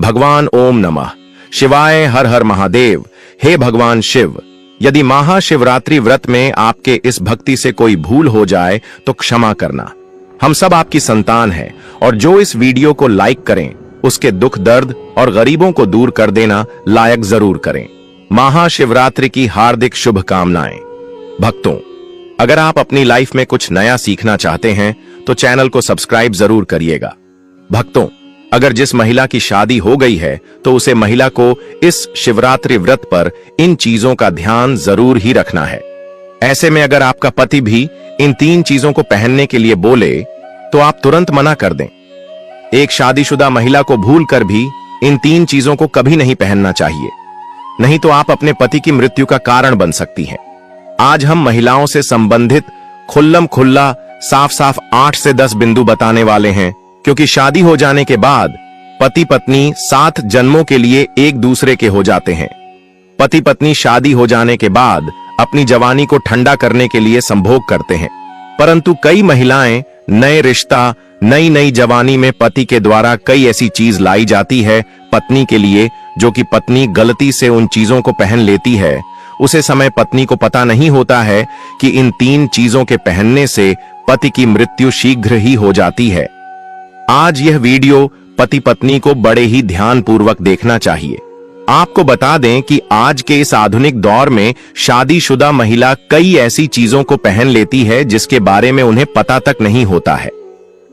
भगवान ओम नमः शिवाय, हर हर महादेव। हे भगवान शिव, यदि महाशिवरात्रि व्रत में आपके इस भक्ति से कोई भूल हो जाए तो क्षमा करना। हम सब आपकी संतान हैं और जो इस वीडियो को लाइक करें उसके दुख दर्द और गरीबों को दूर कर देना लायक जरूर करें। महाशिवरात्रि की हार्दिक शुभकामनाएं। भक्तों, अगर आप अपनी लाइफ में कुछ नया सीखना चाहते हैं तो चैनल को सब्सक्राइब जरूर करिएगा। भक्तों, अगर जिस महिला की शादी हो गई है तो उसे महिला को इस शिवरात्रि व्रत पर इन चीजों का ध्यान जरूर ही रखना है। ऐसे में अगर आपका पति भी इन 3 चीजों को पहनने के लिए बोले तो आप तुरंत मना कर दें। एक शादीशुदा महिला को भूलकर भी इन 3 चीजों को कभी नहीं पहनना चाहिए, नहीं तो आप अपने पति की मृत्यु का कारण बन सकती हैं। आज हम महिलाओं से संबंधित खुल्लम खुल्ला साफ साफ 8 से 10 बिंदु बताने वाले हैं, क्योंकि शादी हो जाने के बाद पति पत्नी 7 जन्मों के लिए एक दूसरे के हो जाते हैं। पति पत्नी शादी हो जाने के बाद अपनी जवानी को ठंडा करने के लिए संभोग करते हैं, परंतु कई महिलाएं नए रिश्ता, नई नई जवानी में पति के द्वारा कई ऐसी चीज लाई जाती है पत्नी के लिए, जो कि पत्नी गलती से उन चीजों को पहन लेती है। उसे समय पत्नी को पता नहीं होता है कि इन 3 चीजों के पहनने से पति की मृत्यु शीघ्र ही हो जाती है। आज यह वीडियो पति पत्नी को बड़े ही ध्यानपूर्वक देखना चाहिए। आपको बता दें कि आज के इस आधुनिक दौर में शादीशुदा महिला कई ऐसी चीजों को पहन लेती है जिसके बारे में उन्हें पता तक नहीं होता है।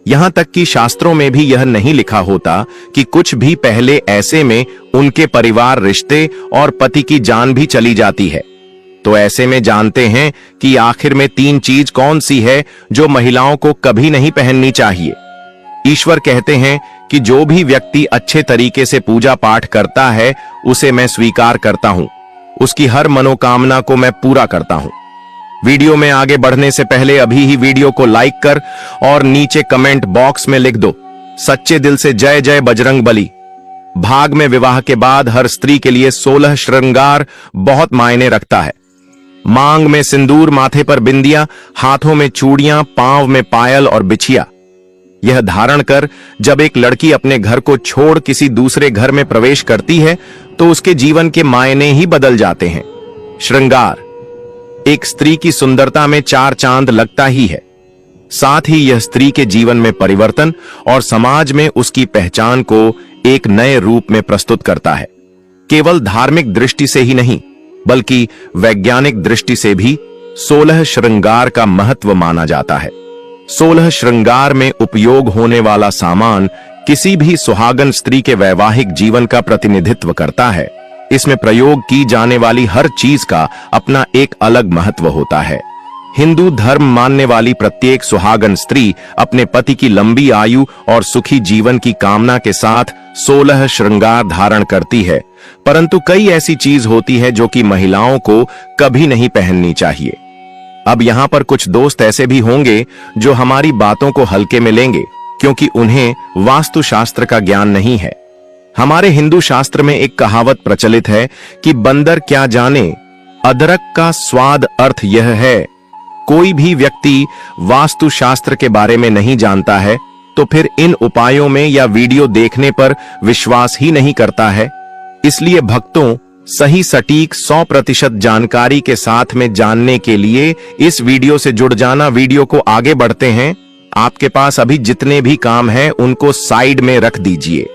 यहां तक कि शास्त्रों में भी यह नहीं लिखा होता कि कुछ भी पहले, ऐसे में उनके परिवार, रिश्ते और पति की जान भी चली जाती है। तो ऐसे में जानते हैं कि आखिर में 3 चीज कौन सी है जो महिलाओं को कभी नहीं पहननी चाहिए। ईश्वर कहते हैं कि जो भी व्यक्ति अच्छे तरीके से पूजा पाठ करता है उसे मैं स्वीकार करता हूं, उसकी हर मनोकामना को मैं पूरा करता हूं। वीडियो में आगे बढ़ने से पहले अभी ही वीडियो को लाइक कर और नीचे कमेंट बॉक्स में लिख दो सच्चे दिल से जय जय बजरंग बली। भाग में विवाह के बाद हर स्त्री के लिए 16 श्रृंगार बहुत मायने रखता है। मांग में सिंदूर, माथे पर बिंदिया, हाथों में चूड़ियां, पांव में पायल और बिछिया। यह धारण कर जब एक लड़की अपने घर को छोड़ किसी दूसरे घर में प्रवेश करती है तो उसके जीवन के मायने ही बदल जाते हैं। श्रृंगार एक स्त्री की सुंदरता में 4 चांद लगता ही है। साथ ही यह स्त्री के जीवन में परिवर्तन और समाज में उसकी पहचान को एक नए रूप में प्रस्तुत करता है। केवल धार्मिक दृष्टि से ही नहीं बल्कि वैज्ञानिक दृष्टि से भी 16 श्रृंगार का महत्व माना जाता है। 16 श्रृंगार में उपयोग होने वाला सामान किसी भी सुहागन स्त्री के वैवाहिक जीवन का प्रतिनिधित्व करता है। इसमें प्रयोग की जाने वाली हर चीज का अपना एक अलग महत्व होता है। हिंदू धर्म मानने वाली प्रत्येक सुहागन स्त्री अपने पति की लंबी आयु और सुखी जीवन की कामना के साथ 16 श्रृंगार धारण करती है, परंतु कई ऐसी चीज होती है जो कि महिलाओं को कभी नहीं पहननी चाहिए। अब यहां पर कुछ दोस्त ऐसे भी होंगे जो हमारी बातों को हल्के में लेंगे, क्योंकि उन्हें वास्तुशास्त्र का ज्ञान नहीं है। हमारे हिंदू शास्त्र में एक कहावत प्रचलित है कि बंदर क्या जाने अदरक का स्वाद। अर्थ यह है, कोई भी व्यक्ति वास्तुशास्त्र के बारे में नहीं जानता है तो फिर इन उपायों में या वीडियो देखने पर विश्वास ही नहीं करता है। इसलिए भक्तों, सही सटीक 100% जानकारी के साथ में जानने के लिए इस वीडियो से जुड़ जाना। वीडियो को आगे बढ़ते हैं। आपके पास अभी जितने भी काम हैं उनको साइड में रख दीजिए,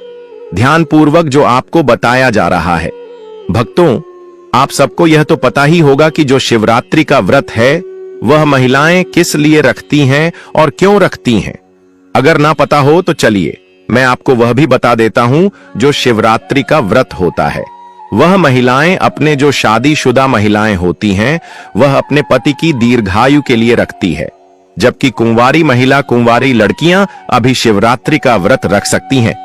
ध्यानपूर्वक जो आपको बताया जा रहा है। भक्तों, आप सबको यह तो पता ही होगा कि जो शिवरात्रि का व्रत है वह महिलाएं किस लिए रखती हैं और क्यों रखती हैं। अगर ना पता हो तो चलिए मैं आपको वह भी बता देता हूं। जो शिवरात्रि का व्रत होता है वह महिलाएं, अपने जो शादीशुदा महिलाएं होती हैं, वह अपने पति की दीर्घायु के लिए रखती है, जबकि कुंवारी महिला, कुंवारी लड़कियां अभी शिवरात्रि का व्रत रख सकती हैं।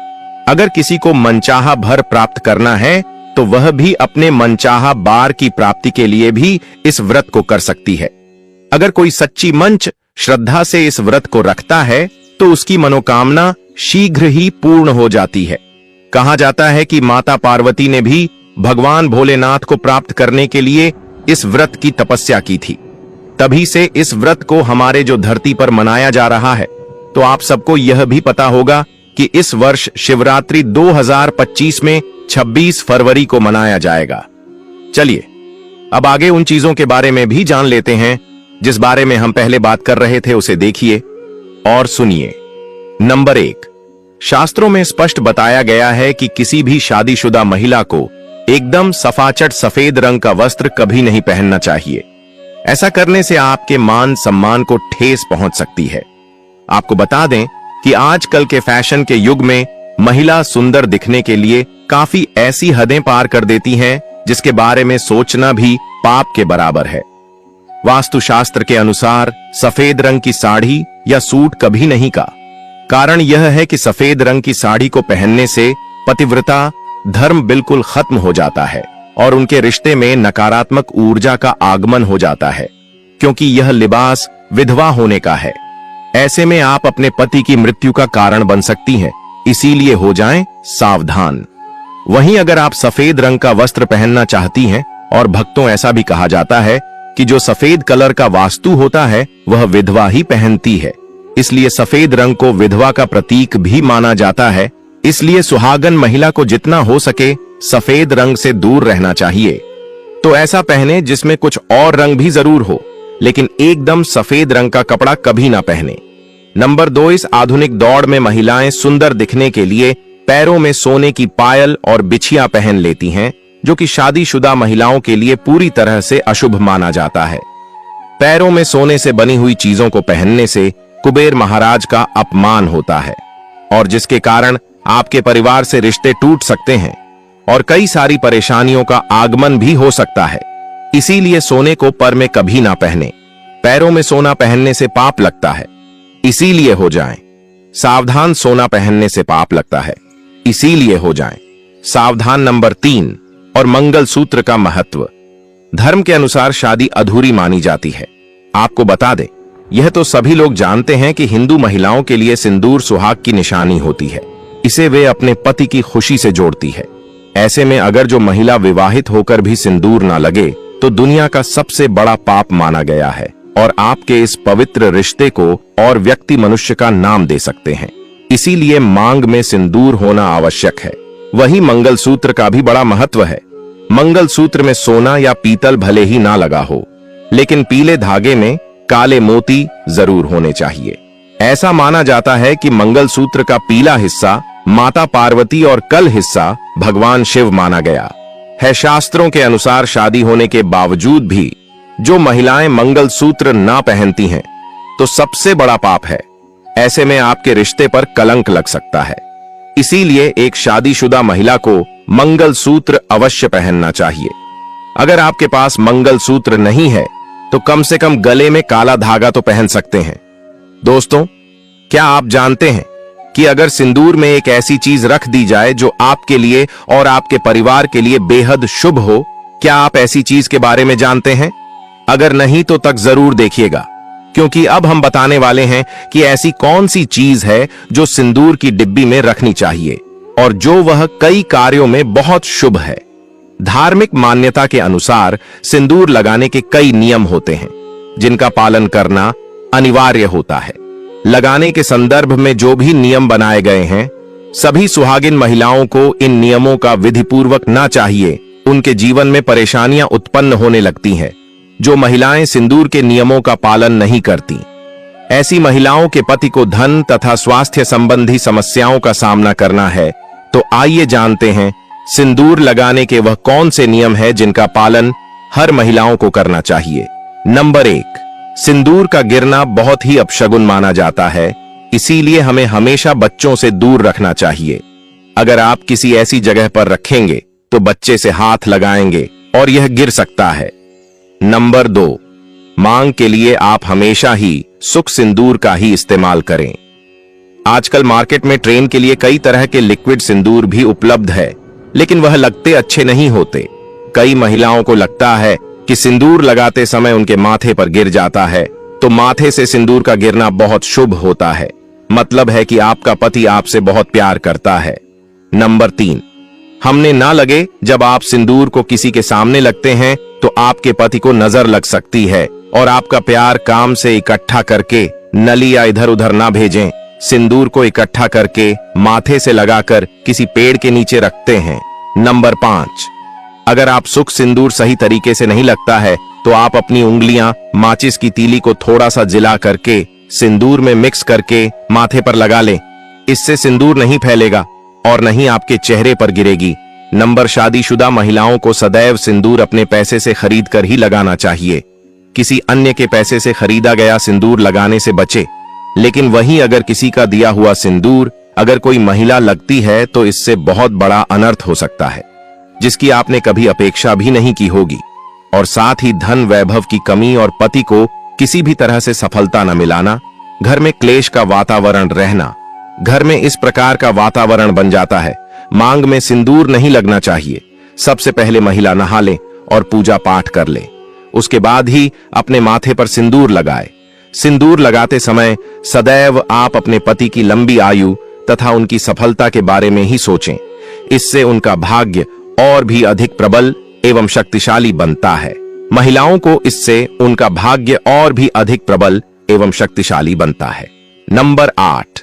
अगर किसी को मनचाहा भर प्राप्त करना है तो वह भी अपने मनचाहा बार की प्राप्ति के लिए भी इस व्रत को कर सकती है। अगर कोई सच्ची मंच श्रद्धा से इस व्रत को रखता है तो उसकी मनोकामना शीघ्र ही पूर्ण हो जाती है। कहा जाता है कि माता पार्वती ने भी भगवान भोलेनाथ को प्राप्त करने के लिए इस व्रत की तपस्या की थी। तभी से इस व्रत को हमारे जो धरती पर मनाया जा रहा है। तो आप सबको यह भी पता होगा कि इस वर्ष शिवरात्रि 2025 में 26 फरवरी को मनाया जाएगा। चलिए अब आगे उन चीजों के बारे में भी जान लेते हैं जिस बारे में हम पहले बात कर रहे थे, उसे देखिए और सुनिए। नंबर 1, शास्त्रों में स्पष्ट बताया गया है कि किसी भी शादीशुदा महिला को एकदम सफाचट सफेद रंग का वस्त्र कभी नहीं पहनना चाहिए। ऐसा करने से आपके मान सम्मान को ठेस पहुंच सकती है। आपको बता दें कि आजकल के फैशन के युग में महिला सुंदर दिखने के लिए काफी ऐसी हदें पार कर देती हैं जिसके बारे में सोचना भी पाप के बराबर है। वास्तुशास्त्र के अनुसार सफेद रंग की साड़ी या सूट कभी नहीं का। कारण यह है कि सफेद रंग की साड़ी को पहनने से पतिव्रता धर्म बिल्कुल खत्म हो जाता है और उनके रिश्ते में नकारात्मक ऊर्जा का आगमन हो जाता है, क्योंकि यह लिबास विधवा होने का है। ऐसे में आप अपने पति की मृत्यु का कारण बन सकती हैं, इसीलिए हो जाएं सावधान। वहीं अगर आप सफेद रंग का वस्त्र पहनना चाहती हैं, और भक्तों ऐसा भी कहा जाता है कि जो सफेद कलर का वास्तु होता है वह विधवा ही पहनती है, इसलिए सफेद रंग को विधवा का प्रतीक भी माना जाता है। इसलिए सुहागन महिला को जितना हो सके सफेद रंग से दूर रहना चाहिए। तो ऐसा पहने जिसमें कुछ और रंग भी जरूर हो, लेकिन एकदम सफेद रंग का कपड़ा कभी ना पहने। नंबर 2, इस आधुनिक दौड़ में महिलाएं सुंदर दिखने के लिए पैरों में सोने की पायल और बिछिया पहन लेती हैं, जो कि शादीशुदा महिलाओं के लिए पूरी तरह से अशुभ माना जाता है। पैरों में सोने से बनी हुई चीजों को पहनने से कुबेर महाराज का अपमान होता है और जिसके कारण आपके परिवार से रिश्ते टूट सकते हैं और कई सारी परेशानियों का आगमन भी हो सकता है। इसीलिए सोने को पर में कभी ना पहने। पैरों में सोना पहनने से पाप लगता है, इसीलिए हो जाएं सावधान। सोना पहनने से पाप लगता है, इसीलिए हो जाएं सावधान। नंबर 3, और मंगलसूत्र का महत्व। धर्म के अनुसार शादी अधूरी मानी जाती है। आपको बता दें, यह तो सभी लोग जानते हैं कि हिंदू महिलाओं के लिए सिंदूर सुहाग की निशानी होती है। इसे वे अपने पति की खुशी से जोड़ती है। ऐसे में अगर जो महिला विवाहित होकर भी सिंदूर ना लगे तो दुनिया का सबसे बड़ा पाप माना गया है और आपके इस पवित्र रिश्ते को और व्यक्ति मनुष्य का नाम दे सकते हैं। इसीलिए मांग में सिंदूर होना आवश्यक है। वही मंगलसूत्र का भी बड़ा महत्व है। मंगलसूत्र में सोना या पीतल भले ही ना लगा हो, लेकिन पीले धागे में काले मोती जरूर होने चाहिए। ऐसा माना जाता है कि मंगलसूत्र का पीला हिस्सा माता पार्वती और कल हिस्सा भगवान शिव माना गया है। शास्त्रों के अनुसार शादी होने के बावजूद भी जो महिलाएं मंगलसूत्र ना पहनती हैं तो सबसे बड़ा पाप है। ऐसे में आपके रिश्ते पर कलंक लग सकता है। इसीलिए एक शादीशुदा महिला को मंगलसूत्र अवश्य पहनना चाहिए। अगर आपके पास मंगलसूत्र नहीं है तो कम से कम गले में काला धागा तो पहन सकते हैं। दोस्तों, क्या आप जानते हैं कि अगर सिंदूर में एक ऐसी चीज रख दी जाए जो आपके लिए और आपके परिवार के लिए बेहद शुभ हो? क्या आप ऐसी चीज के बारे में जानते हैं? अगर नहीं तो तक जरूर देखिएगा, क्योंकि अब हम बताने वाले हैं कि ऐसी कौन सी चीज है जो सिंदूर की डिब्बी में रखनी चाहिए और जो वह कई कार्यों में बहुत शुभ है। धार्मिक मान्यता के अनुसार सिंदूर लगाने के कई नियम होते हैं जिनका पालन करना अनिवार्य होता है। लगाने के संदर्भ में जो भी नियम बनाए गए हैं, सभी सुहागिन महिलाओं को इन नियमों का विधिपूर्वक ना चाहिए। उनके जीवन में परेशानियां उत्पन्न होने लगती हैं जो महिलाएं सिंदूर के नियमों का पालन नहीं करती। ऐसी महिलाओं के पति को धन तथा स्वास्थ्य संबंधी समस्याओं का सामना करना है। तो आइए जानते हैं सिंदूर लगाने के वह कौन से नियम है जिनका पालन हर महिलाओं को करना चाहिए। नंबर 1, सिंदूर का गिरना बहुत ही अपशगुन माना जाता है, इसीलिए हमें हमेशा बच्चों से दूर रखना चाहिए। अगर आप किसी ऐसी जगह पर रखेंगे तो बच्चे से हाथ लगाएंगे और यह गिर सकता है। नंबर 2, मांग के लिए आप हमेशा ही सुख सिंदूर का ही इस्तेमाल करें। आजकल मार्केट में ट्रेन के लिए कई तरह के लिक्विड सिंदूर भी उपलब्ध है, लेकिन वह लगते अच्छे नहीं होते। कई महिलाओं को लगता है कि सिंदूर लगाते समय उनके माथे पर गिर जाता है, तो माथे से सिंदूर का गिरना बहुत शुभ होता है। मतलब है कि आपका पति आपसे बहुत प्यार करता है। नंबर 3, हमने ना लगे जब आप सिंदूर को किसी के सामने लगते हैं तो आपके पति को नजर लग सकती है और आपका प्यार काम से इकट्ठा करके नली या इधर उधर ना भेजें। सिंदूर को इकट्ठा करके माथे से लगाकर किसी पेड़ के नीचे रखते हैं। नंबर 5, अगर आप सुख सिंदूर सही तरीके से नहीं लगता है तो आप अपनी उंगलियां माचिस की तीली को थोड़ा सा जिला करके सिंदूर में मिक्स करके माथे पर लगा लें। इससे सिंदूर नहीं फैलेगा और नहीं आपके चेहरे पर गिरेगी। नंबर, शादीशुदा महिलाओं को सदैव सिंदूर अपने पैसे से खरीद कर ही लगाना चाहिए। किसी अन्य के पैसे से खरीदा गया सिंदूर लगाने से बचे। लेकिन वहीं अगर किसी का दिया हुआ सिंदूर अगर कोई महिला लगती है तो इससे बहुत बड़ा अनर्थ हो सकता है, जिसकी आपने कभी अपेक्षा भी नहीं की होगी। और साथ ही धन वैभव की कमी और पति को किसी भी तरह से सफलता न मिलाना, घर में क्लेश का वातावरण रहना। घर में इस प्रकार का वातावरण बन जाता है, मांग में सिंदूर नहीं लगना चाहिए। सबसे पहले महिला नहा ले और पूजा पाठ कर ले, उसके बाद ही अपने माथे पर सिंदूर लगाए। सिंदूर लगाते समय सदैव आप अपने पति की लंबी आयु तथा उनकी सफलता के बारे में ही सोचें। इससे उनका भाग्य और भी अधिक प्रबल एवं शक्तिशाली बनता है। महिलाओं को इससे उनका भाग्य और भी अधिक प्रबल एवं शक्तिशाली बनता है। नंबर 8,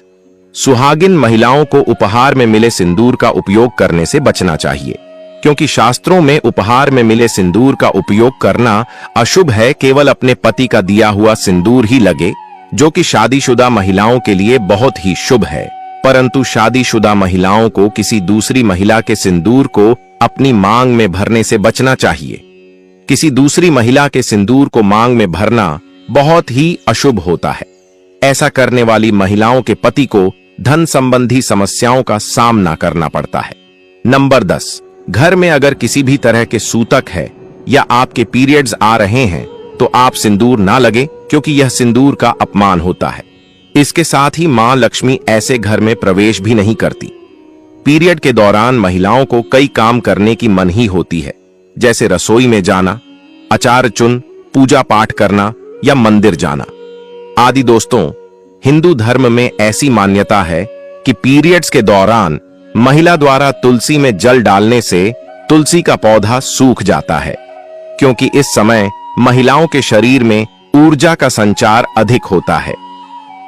सुहागिन महिलाओं को उपहार में मिले सिंदूर का उपयोग करने से बचना चाहिए, क्योंकि शास्त्रों में उपहार में मिले सिंदूर का उपयोग करना अशुभ है। केवल अपने पति का दिया हुआ सिंदूर ही लगे, जो कि शादीशुदा महिलाओं के लिए बहुत ही शुभ है। परंतु शादीशुदा महिलाओं को किसी दूसरी महिला के सिंदूर को अपनी मांग में भरने से बचना चाहिए। किसी दूसरी महिला के सिंदूर को मांग में भरना बहुत ही अशुभ होता है। ऐसा करने वाली महिलाओं के पति को धन संबंधी समस्याओं का सामना करना पड़ता है। नंबर 10, घर में अगर किसी भी तरह के सूतक है या आपके पीरियड्स आ रहे हैं तो आप सिंदूर ना लगे, क्योंकि यह सिंदूर का अपमान होता है। इसके साथ ही मां लक्ष्मी ऐसे घर में प्रवेश भी नहीं करती। पीरियड के दौरान महिलाओं को कई काम करने की मनाही होती है, जैसे रसोई में जाना, अचार चुन, पूजा पाठ करना या मंदिर जाना आदि। दोस्तों, हिंदू धर्म में ऐसी मान्यता है कि पीरियड्स के दौरान महिला द्वारा तुलसी में जल डालने से तुलसी का पौधा सूख जाता है, क्योंकि इस समय महिलाओं के शरीर में ऊर्जा का संचार अधिक होता है।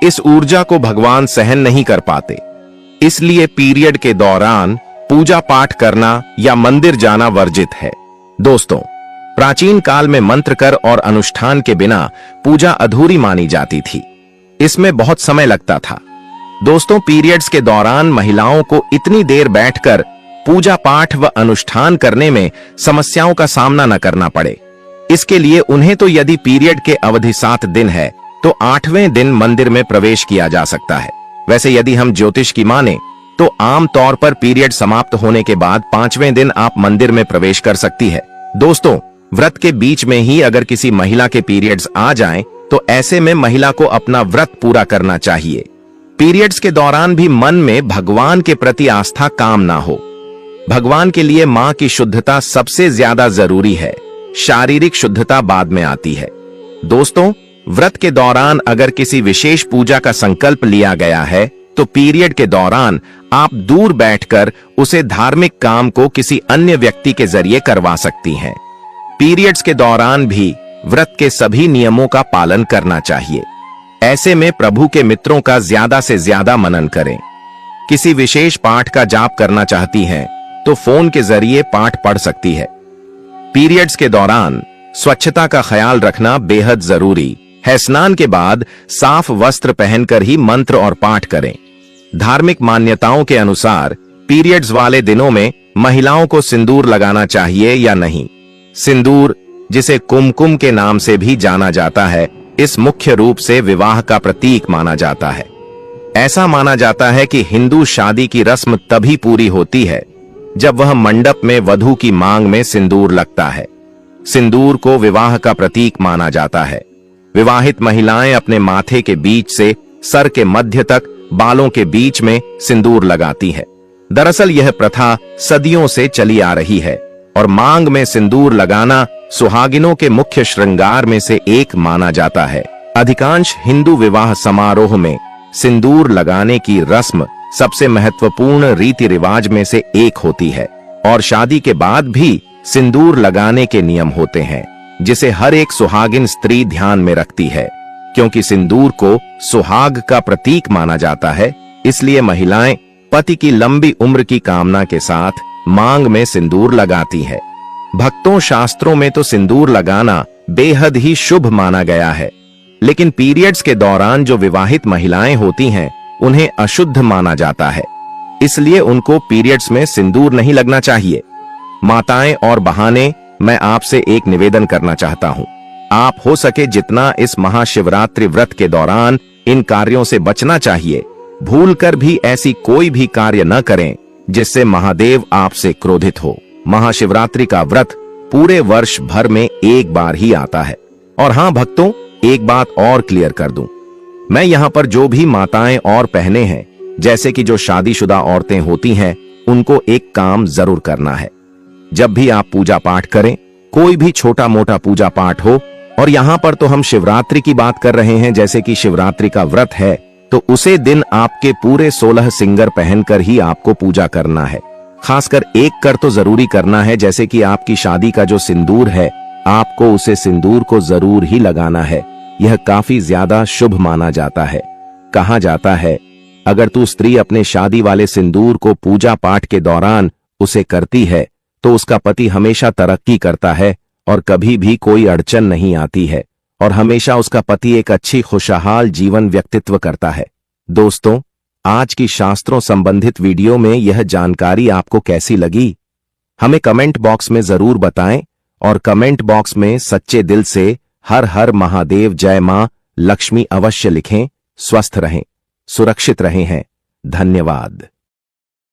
इस ऊर्जा को भगवान सहन नहीं कर पाते, इसलिए पीरियड के दौरान पूजा पाठ करना या मंदिर जाना वर्जित है। दोस्तों, प्राचीन काल में मंत्र कर और अनुष्ठान के बिना पूजा अधूरी मानी जाती थी। इसमें बहुत समय लगता था। दोस्तों, पीरियड्स के दौरान महिलाओं को इतनी देर बैठकर पूजा पाठ व अनुष्ठान करने में समस्याओं का सामना न करना पड़े, इसके लिए उन्हें तो यदि पीरियड के अवधि 7 दिन है तो 8वें दिन मंदिर में प्रवेश किया जा सकता है। वैसे यदि हम ज्योतिष की माने तो आम तौर पर पीरियड समाप्त होने के बाद 5वें दिन आप मंदिर में प्रवेश कर सकती है। दोस्तों, व्रत के बीच में ही अगर किसी महिला के पीरियड्स आ जाएं, तो ऐसे में महिला को अपना व्रत पूरा करना चाहिए। पीरियड्स के दौरान भी मन में भगवान के प्रति आस्था काम ना हो। भगवान के लिए मां की शुद्धता सबसे ज्यादा जरूरी है, शारीरिक शुद्धता बाद में आती है। दोस्तों, व्रत के दौरान अगर किसी विशेष पूजा का संकल्प लिया गया है तो पीरियड के दौरान आप दूर बैठकर उसे धार्मिक काम को किसी अन्य व्यक्ति के जरिए करवा सकती हैं। पीरियड्स के दौरान भी व्रत के सभी नियमों का पालन करना चाहिए। ऐसे में प्रभु के मित्रों का ज्यादा से ज्यादा मनन करें। किसी विशेष पाठ का जाप करना चाहती हैं तो फोन के जरिए पाठ पढ़ सकती है। पीरियड्स के दौरान स्वच्छता का ख्याल रखना बेहद जरूरी है। स्नान के बाद साफ वस्त्र पहनकर ही मंत्र और पाठ करें। धार्मिक मान्यताओं के अनुसार पीरियड्स वाले दिनों में महिलाओं को सिंदूर लगाना चाहिए या नहीं। सिंदूर, जिसे कुमकुम के नाम से भी जाना जाता है, इस मुख्य रूप से विवाह का प्रतीक माना जाता है। ऐसा माना जाता है कि हिंदू शादी की रस्म तभी पूरी होती है जब वह मंडप में वधू की मांग में सिंदूर लगता है। सिंदूर को विवाह का प्रतीक माना जाता है। विवाहित महिलाएं अपने माथे के बीच से सर के मध्य तक बालों के बीच में सिंदूर लगाती है। दरअसल यह प्रथा सदियों से चली आ रही है और मांग में सिंदूर लगाना सुहागिनों के मुख्य श्रृंगार में से एक माना जाता है। अधिकांश हिंदू विवाह समारोह में सिंदूर लगाने की रस्म सबसे महत्वपूर्ण रीति रिवाज में से एक होती है और शादी के बाद भी सिंदूर लगाने के नियम होते हैं, जिसे हर एक सुहागिन स्त्री ध्यान में रखती है। क्योंकि सिंदूर को सुहाग का प्रतीक माना जाता है, इसलिए महिलाएं पति की लंबी उम्र की कामना के साथ मांग में सिंदूर लगाती है। भक्तों, शास्त्रों में तो सिंदूर लगाना बेहद ही शुभ माना गया है, लेकिन पीरियड्स के दौरान जो विवाहित महिलाएं होती हैं उन्हें अशुद्ध माना जाता है, इसलिए उनको पीरियड्स में सिंदूर नहीं लगना चाहिए। माताएं और बहाने, मैं आपसे एक निवेदन करना चाहता हूं, आप हो सके जितना इस महाशिवरात्रि व्रत के दौरान इन कार्यों से बचना चाहिए। भूलकर भी ऐसी कोई भी कार्य न करें जिससे महादेव आपसे क्रोधित हो। महाशिवरात्रि का व्रत पूरे वर्ष भर में एक बार ही आता है। और हां भक्तों, एक बात और क्लियर कर दूं, मैं यहां पर जो भी माताएं और बहनें हैं, जैसे कि जो शादीशुदा औरतें होती हैं, उनको एक काम जरूर करना है। जब भी आप पूजा पाठ करें, कोई भी छोटा मोटा पूजा पाठ हो, और यहां पर तो हम शिवरात्रि की बात कर रहे हैं, जैसे कि शिवरात्रि का व्रत है, तो उसे दिन आपके पूरे 16 सिंगर पहनकर ही आपको पूजा करना है। खासकर एक कर तो जरूरी करना है, जैसे कि आपकी शादी का जो सिंदूर है, आपको उसे सिंदूर को जरूर ही लगाना है। यह काफी ज्यादा शुभ माना जाता है। कहा जाता है, अगर तू स्त्री अपने शादी वाले सिंदूर को पूजा पाठ के दौरान उसे करती है तो उसका पति हमेशा तरक्की करता है और कभी भी कोई अड़चन नहीं आती है, और हमेशा उसका पति एक अच्छी खुशहाल जीवन व्यक्तित्व करता है। दोस्तों, आज की शास्त्रों संबंधित वीडियो में यह जानकारी आपको कैसी लगी, हमें कमेंट बॉक्स में जरूर बताएं, और कमेंट बॉक्स में सच्चे दिल से हर हर महादेव, जय मां लक्ष्मी अवश्य लिखें। स्वस्थ रहें, सुरक्षित रहें हैं। धन्यवाद।